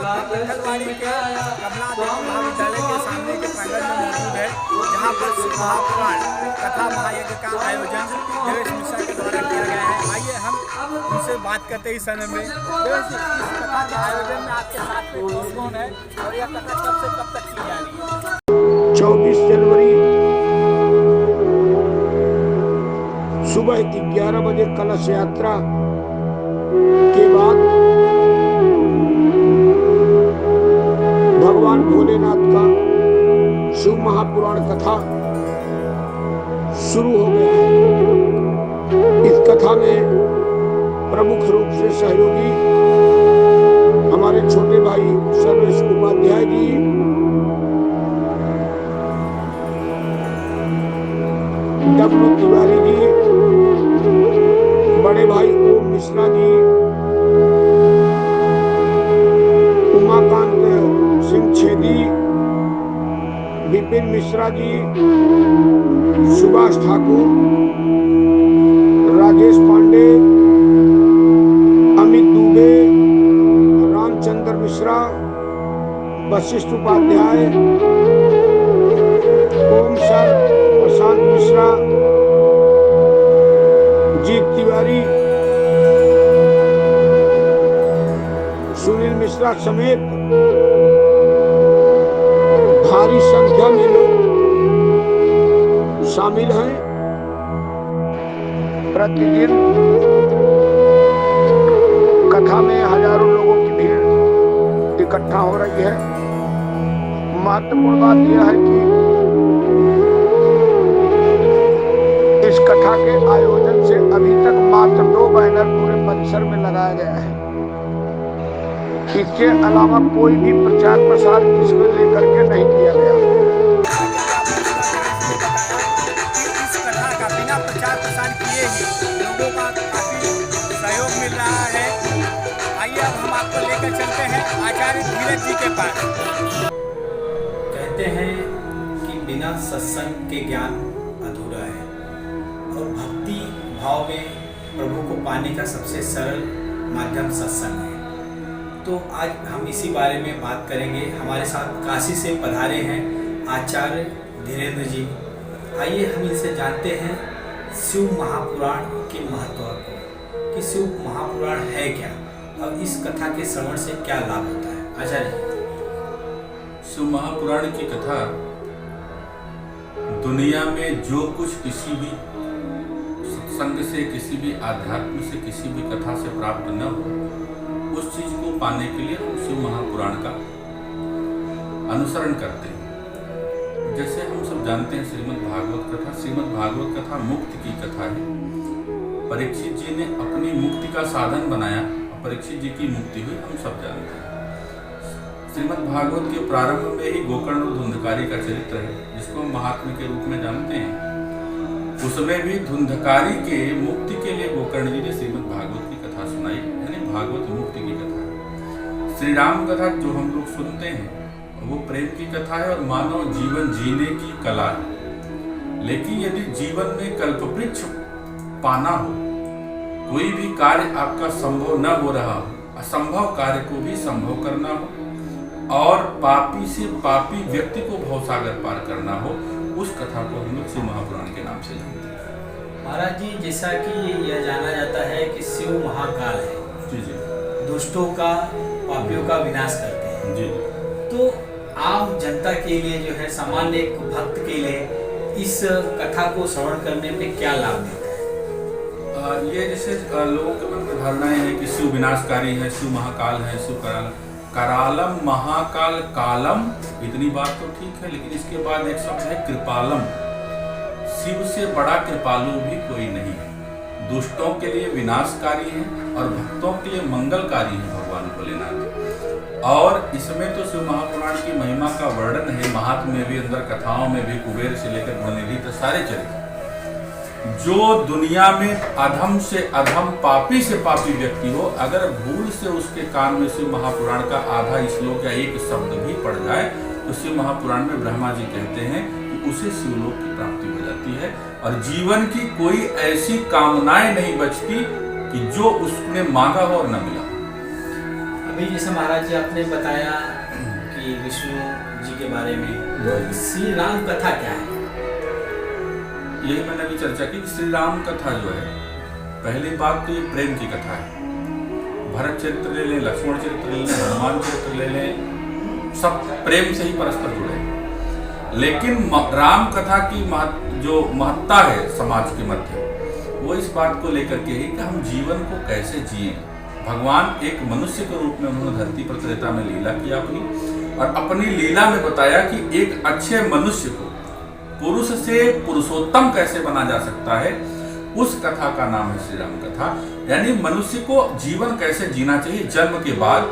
पत्थलवाड़ी के कमला देवी महाविद्यालय के सामने के प्रांगण में मौजूद है, जहाँ पर महापुराण कथा महायज्ञ का आयोजन देवेश मिश्रा के द्वारा किया गया है। आइए हम उनसे बात करते ही समय में। देवेश जी, इस कथा के आयोजन में आपके साथ में कौन है और यह कथा कब से कब तक की जा रही है? 24 जनवरी सुबह 11 बजे कलश यात्रा के बाद भगवान भोलेनाथ का शिव महापुराण कथा शुरू हो गया है। इस कथा में प्रमुख रूप से सहयोगी हमारे छोटे भाई सर्वेश उपाध्याय जी, डब्लू तिवारी जी, बड़े भाई ओम मिश्रा जी, उमाकांत सिंह छेदी, विपिन मिश्रा जी, सुभाष ठाकुर, राजेश पांडे, अमित दुबे, रामचंद्र मिश्रा, वशिष्ठ उपाध्याय, ओम सर, प्रशांत मिश्रा, जीत तिवारी, सुनील मिश्रा समेत भारी संख्या में लोग शामिल हैं। प्रतिदिन कथा में हजारों लोगों की भीड़ इकट्ठा हो रही है। महत्वपूर्ण बात यह है कि इस कथा के आयोजन से अभी तक मात्र 2 बैनर पूरे परिसर में लगाया गया है। इसके अलावा कोई भी प्रचार प्रसार इसको लेकर के नहीं किया गया। इस कथा का बिना प्रचार प्रसार किए ही लोगों का काफी सहयोग मिल रहा है। आइए अब हम आपको लेकर चलते हैं आचार्य धीरज जी के पास। कहते हैं कि बिना सत्संग के ज्ञान अधूरा है और भक्ति भाव में प्रभु को पाने का सबसे सरल माध्यम सत्संग है। तो आज हम इसी बारे में बात करेंगे। हमारे साथ काशी से पधारे हैं आचार्य धीरेन्द्र जी। आइए हम इनसे जानते हैं शिव महापुराण के महत्व को, कि शिव महापुराण है क्या और इस कथा के श्रवण से क्या लाभ होता है। आचार्य, शिव महापुराण की कथा दुनिया में जो कुछ किसी भी सत्संग से, किसी भी आध्यात्म से, किसी भी कथा से प्राप्त न हो, उस चीज को पाने के लिए हम शिव महापुराण का अनुसरण करते हैं। जैसे हम सब जानते हैं श्रीमद् भागवत कथा मुक्ति की कथा है। परीक्षित जी ने अपनी मुक्ति का साधन बनाया, परीक्षित जी की मुक्ति हुई, हम सब जानते हैं। श्रीमद् भागवत के प्रारंभ में ही गोकर्ण और धुंधकारी का चरित्र है, जिसको हम महात्म्य के रूप में जानते हैं। उसमें भी धुंधकारी के मुक्ति के लिए गोकर्ण जी ने श्रीमद् भागवत की कथा सुनाई, यानी भागवत मुक्ति की कथा। श्री राम कथा जो हम लोग सुनते हैं वो प्रेम की कथा है और मानव जीवन जीने की कला है। लेकिन यदि जीवन में कल्पवृक्ष पाना हो, कोई भी कार्य आपका संभव न हो रहा हो, असंभव कार्य को भी संभव करना हो और पापी से पापी व्यक्ति को भवसागर पार करना हो, उस कथा को हम लोग शिव महापुराण के नाम से जानते हैं। महाराज जी, जैसा कि यह जाना जाता है कि शिव महाकाल है, जी जी, दुष्टों का पापियों का विनाश करते हैं। जी, तो आम जनता के लिए जो है, सामान्य एक भक्त के लिए इस कथा को श्रवण करने में क्या लाभ देता है? ये जैसे लोगों के मन में धारणाएं हैं कि शिव विनाशकारी है, शिव महाकाल है, शिव करालम महाकाल कालम, इतनी बात तो ठीक है, लेकिन इसके बाद एक शब्द है कृपालम। शिव से बड़ा कृपालु भी कोई नहीं है। दुष्टों के लिए विनाशकारी है और भक्तों के लिए मंगलकारी है भगवान भोलेनाथ। और इसमें तो शिव महापुराण की महिमा का वर्णन है, महात्म्य में भी, अंदर कथाओं में भी, कुबेर से लेकर गुणनिधि तक सारे चरित्र। जो दुनिया में अधम से अधम, पापी से पापी व्यक्ति हो, अगर भूल से उसके कान में शिव महापुराण का आधा श्लोक या एक शब्द भी पड़ जाए, तो शिव महापुराण में ब्रह्मा जी कहते हैं कि उसे शिवलोक की प्राप्ति हो जाती है और जीवन की कोई ऐसी कामनाएं नहीं बचती कि जो उसने मांगा हो और न मिला। अभी जैसे महाराज जी आपने बताया कि विष्णु जी के बारे में, तो श्री राम कथा क्या है? यही मैंने अभी चर्चा की कि श्री राम कथा जो है, पहली बात तो ये प्रेम की कथा है। भरत चरित्र ले लें, लक्ष्मण चरित्र ले लें, हनुमान चरित्र ले लें, सब प्रेम से ही परस्पर जुड़े हैं। लेकिन राम कथा की जो महत्ता है समाज के मध्य, वो इस बात को लेकर के ही कि हम जीवन को कैसे जिए। भगवान एक मनुष्य के रूप में उन्होंने धरती पर त्रेता में लीला की अपनी, और अपनी लीला में बताया कि एक अच्छे मनुष्य को पुरुष से पुरुषोत्तम कैसे बना जा सकता है। उस कथा का नाम है श्री राम कथा। यानी मनुष्य को जीवन कैसे जीना चाहिए जन्म के बाद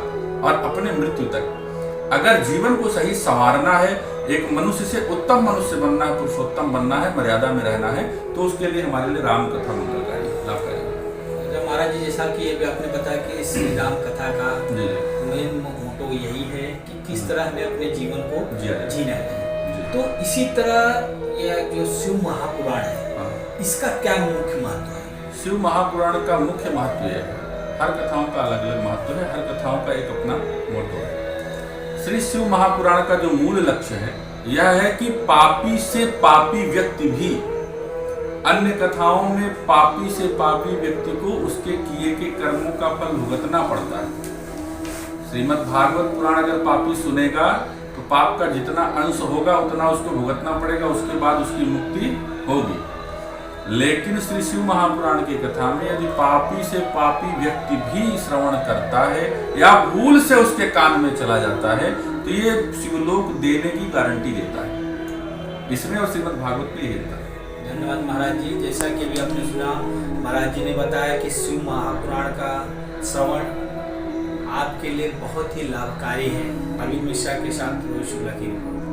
और अपने मृत्यु तक। अगर जीवन को सही संवारना है, एक मनुष्य से उत्तम मनुष्य बनना है, पुरुषोत्तम बनना है, मर्यादा में रहना है, तो उसके लिए हमारे लिए राम कथा मंगलकारी लाभकारी। महाराज जी जैसा कि अभी आपने बताया कि श्री राम कथा का मेन मोटो यही है कि किस तरह हमें अपने जीवन को जीना है। तो इसी तरह यह जो शिव महापुराण है, इसका क्या मुख्य महत्व है? शिव महापुराण का मुख्य महत्व यह है, हर कथाओं का अलग अलग महत्व है, हर कथाओं का एक अपना मोटो है। श्री शिव महापुराण का जो मूल लक्ष्य है यह है कि पापी से पापी व्यक्ति भी, अन्य कथाओं में पापी से पापी व्यक्ति को उसके किए के कर्मों का फल भुगतना पड़ता है। श्रीमद् भागवत पुराण अगर पापी सुनेगा तो पाप का जितना अंश होगा उतना उसको भुगतना पड़ेगा, उसके बाद उसकी मुक्ति होगी। लेकिन श्री शिव महापुराण की कथा में यदि पापी से पापी व्यक्ति भी श्रवण करता है या भूल से उसके कान में चला जाता है तो ये शिवलोक देने की गारंटी देता है। इसमें और श्रीमद् भागवत में यही रहता है। धन्यवाद महाराज जी। जैसा कि अभी आपने सुना, महाराज जी ने बताया कि शिव महापुराण का श्रवण आपके लिए बहुत ही लाभकारी है। अभी मिश्रा के साथ रोहित शुक्ला की रिपोर्ट।